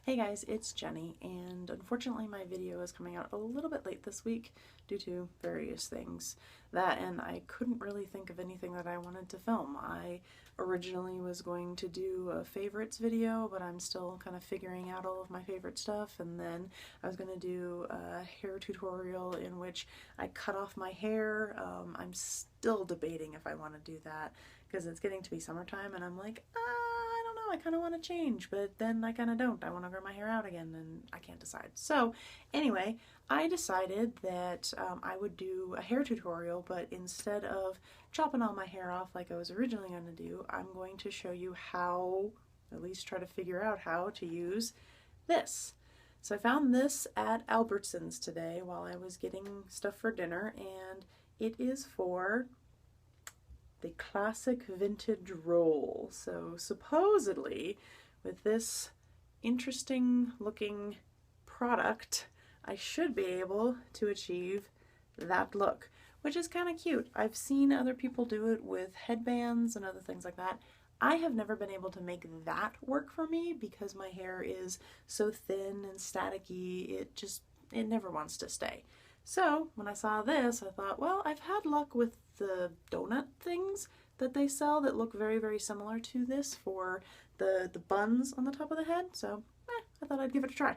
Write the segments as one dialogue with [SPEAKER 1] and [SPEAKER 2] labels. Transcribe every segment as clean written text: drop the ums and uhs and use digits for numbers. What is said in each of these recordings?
[SPEAKER 1] Hey guys, it's Jenny, and unfortunately my video is coming out a little bit late this week due to various things. That and I couldn't really think of anything that I wanted to film. I originally was going to do a favorites video, but I'm still kind of figuring out all of my favorite stuff, and then I was going to do a hair tutorial in which I cut off my hair. I'm still debating if I want to do that because it's getting to be summertime and I'm like, I kind of want to change, but then I kind of don't. I want to grow my hair out again and I can't decide. So anyway, I decided that I would do a hair tutorial, but instead of chopping all my hair off like I was originally going to do, I'm going to show you how, at least try to figure out how to use this. So I found this at Albertsons today while I was getting stuff for dinner, and it is for the classic vintage roll. So supposedly with this interesting looking product I should be able to achieve that look, which is kind of cute. I've seen other people do it with headbands and other things like that. I have never been able to make that work for me because my hair is so thin and staticky, it never wants to stay. So when I saw this, I thought, well, I've had luck with the donut things that they sell that look very, very similar to this for the buns on the top of the head. So I thought I'd give it a try.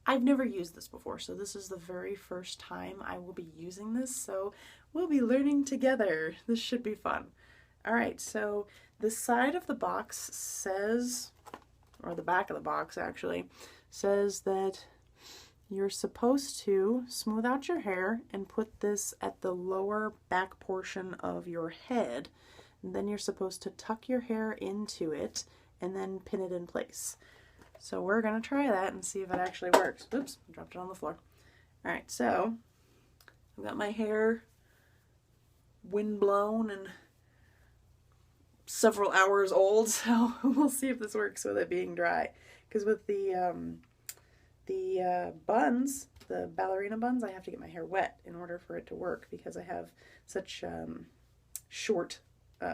[SPEAKER 1] I've never used this before, so this is the very first time I will be using this. So we'll be learning together. This should be fun. All right, so the side of the box says, or the back of the box actually, says that you're supposed to smooth out your hair and put this at the lower back portion of your head. And then you're supposed to tuck your hair into it and then pin it in place. So we're going to try that and see if it actually works. Oops, I dropped it on the floor. All right, so I've got my hair windblown and several hours old, so we'll see if this works with it being dry. Because with the buns, the ballerina buns, I have to get my hair wet in order for it to work because I have such short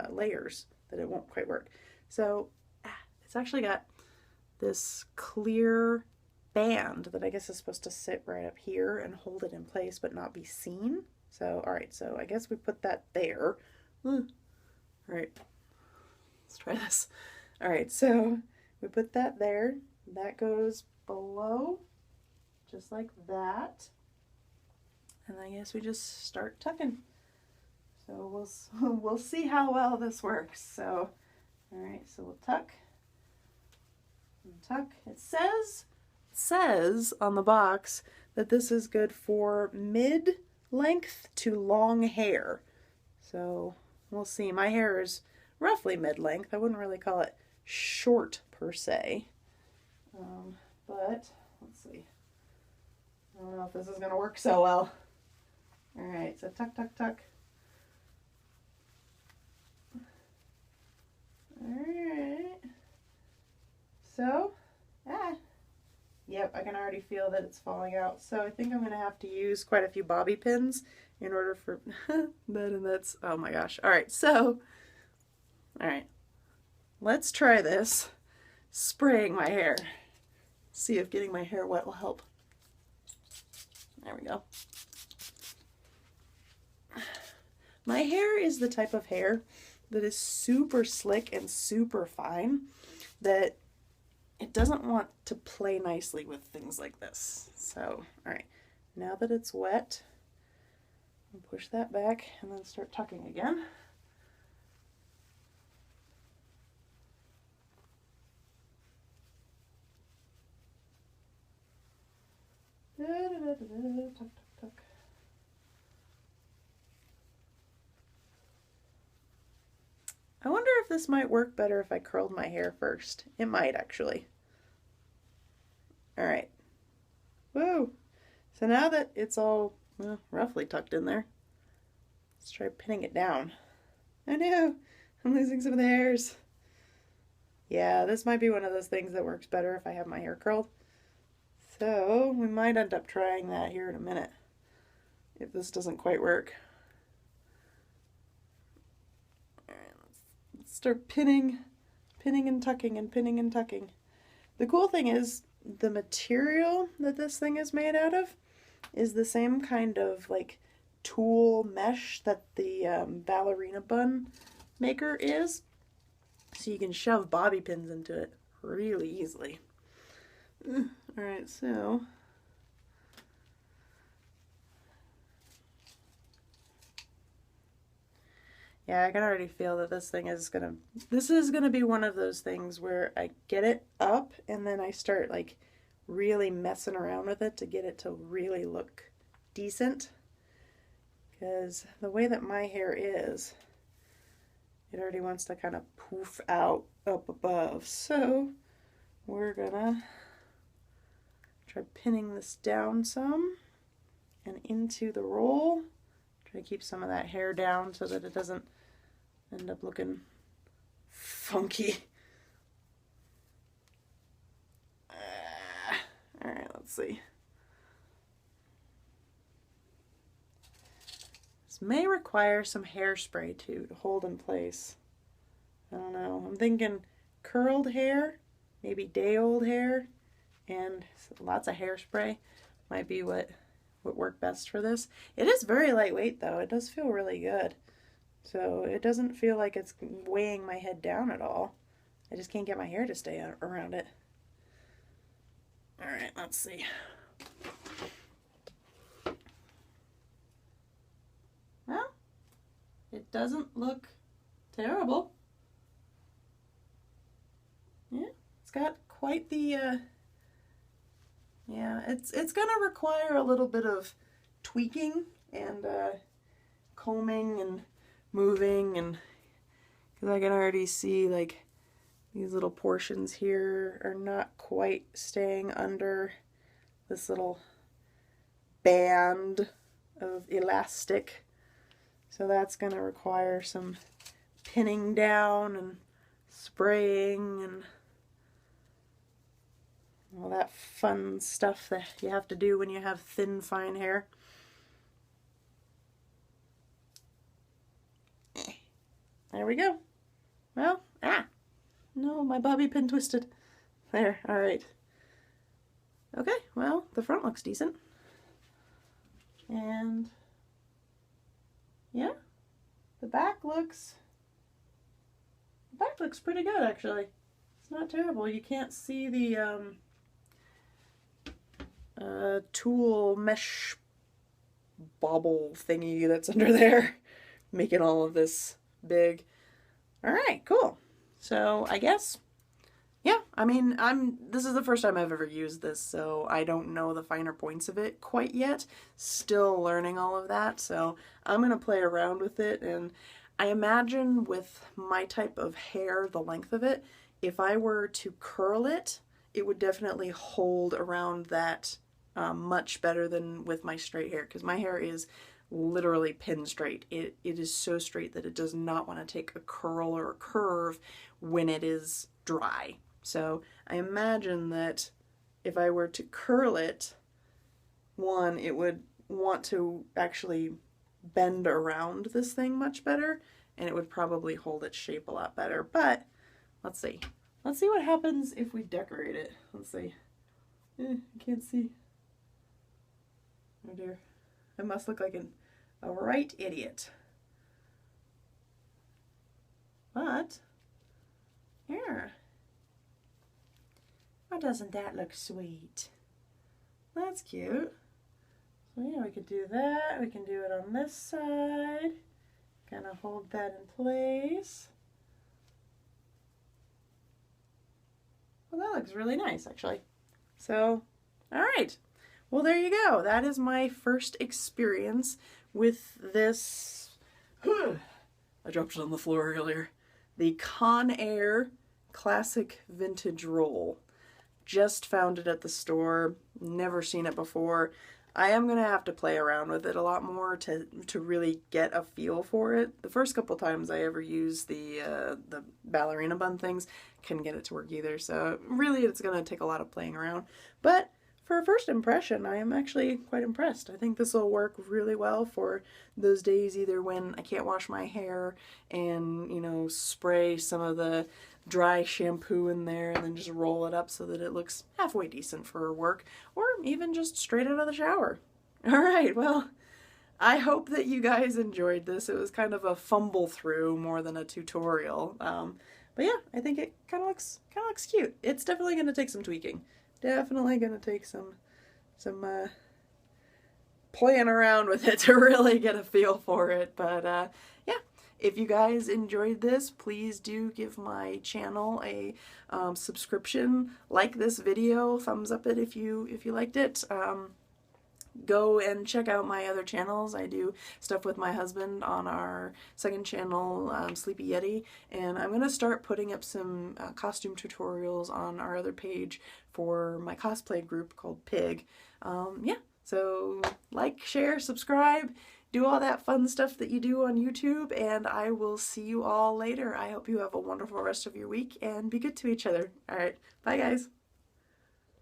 [SPEAKER 1] layers that it won't quite work. So it's actually got this clear band that I guess is supposed to sit right up here and hold it in place but not be seen. So alright, so I guess we put that there. Alright, let's try this. Alright, so we put that there. That goes below, just like that. And I guess we just start tucking. So we'll see how well this works. So, all right, so we'll tuck and tuck. It says on the box that this is good for mid-length to long hair. So we'll see. My hair is roughly mid-length. I wouldn't really call it short per se. But let's see. I don't know if this is going to work so well. All right, so tuck, tuck, tuck. All right. So, yep, I can already feel that it's falling out. So I think I'm going to have to use quite a few bobby pins in order for that's, oh my gosh. All right, so, all right, let's try this. Spraying my hair. See if getting my hair wet will help. There we go. My hair is the type of hair that is super slick and super fine that it doesn't want to play nicely with things like this. So, all right, now that it's wet, I'll push that back and then start tucking again. Tuck, tuck, tuck. I wonder if this might work better if I curled my hair first. It might actually. All right. Woo! So now that it's all roughly tucked in there, let's try pinning it down. I know, I'm losing some of the hairs. Yeah, this might be one of those things that works better if I have my hair curled. So we might end up trying that here in a minute if this doesn't quite work. All right, let's start pinning and tucking and pinning and tucking. The cool thing is the material that this thing is made out of is the same kind of like tulle mesh that the ballerina bun maker is. So you can shove bobby pins into it really easily. Alright, so yeah, I can already feel that this is gonna be one of those things where I get it up and then I start like really messing around with it to get it to really look decent. Because the way that my hair is, it already wants to kind of poof out up above. So we're gonna try pinning this down some and into the roll. Try to keep some of that hair down so that it doesn't end up looking funky. Alright, let's see. This may require some hairspray too to hold in place. I don't know. I'm thinking curled hair, maybe day-old hair, and lots of hairspray might be what would work best for this. It is very lightweight though. It does feel really good. So it doesn't feel like it's weighing my head down at all. I just can't get my hair to stay around it. Alright, let's see. Well, it doesn't look terrible. Yeah, it's got quite the, yeah, it's gonna require a little bit of tweaking and combing and moving, and because I can already see like these little portions here are not quite staying under this little band of elastic. So that's going to require some pinning down and spraying and all that fun stuff that you have to do when you have thin, fine hair. There we go. Well, no, my bobby pin twisted. There, alright. Okay, well, the front looks decent. And yeah, the back looks pretty good actually. It's not terrible. You can't see the tulle mesh bobble thingy that's under there making all of this big. Alright, cool. So I guess, yeah, I mean, this is the first time I've ever used this, so I don't know the finer points of it quite yet. Still learning all of that, so I'm going to play around with it, and I imagine with my type of hair, the length of it, if I were to curl it, it would definitely hold around that much better than with my straight hair, because my hair is literally pin straight. It is so straight that it does not want to take a curl or a curve when it is dry. So I imagine that if I were to curl it, one, it would want to actually bend around this thing much better, and it would probably hold its shape a lot better. But let's see. Let's see what happens if we decorate it. Let's see. I can't see. Oh dear. I must look like a right idiot. But, here. Why doesn't that look sweet? That's cute. So yeah, we could do that. We can do it on this side. Kind of hold that in place. Well, that looks really nice, actually. So, all right. Well, there you go. That is my first experience with this. I dropped it on the floor earlier. The Conair Classic Vintage Roll. Just found it at the store. Never seen it before. I am going to have to play around with it a lot more to really get a feel for it. The first couple times I ever used the ballerina bun things, couldn't get it to work either. So really it's going to take a lot of playing around. But for a first impression, I am actually quite impressed. I think this will work really well for those days either when I can't wash my hair and, you know, spray some of the dry shampoo in there and then just roll it up so that it looks halfway decent for work, or even just straight out of the shower. All right, well, I hope that you guys enjoyed this. It was kind of a fumble through more than a tutorial. But yeah, I think it kind of looks cute. It's definitely going to take some tweaking. Definitely going to take some playing around with it to really get a feel for it. But yeah, if you guys enjoyed this, please do give my channel a subscription, like this video, thumbs up it if you liked it. Go and check out my other channels. I do stuff with my husband on our second channel, Sleepy Yeti, and I'm going to start putting up some costume tutorials on our other page for my cosplay group called P.I.G. Yeah, so like, share, subscribe, do all that fun stuff that you do on YouTube, and I will see you all later. I hope you have a wonderful rest of your week, and be good to each other. Alright, bye guys!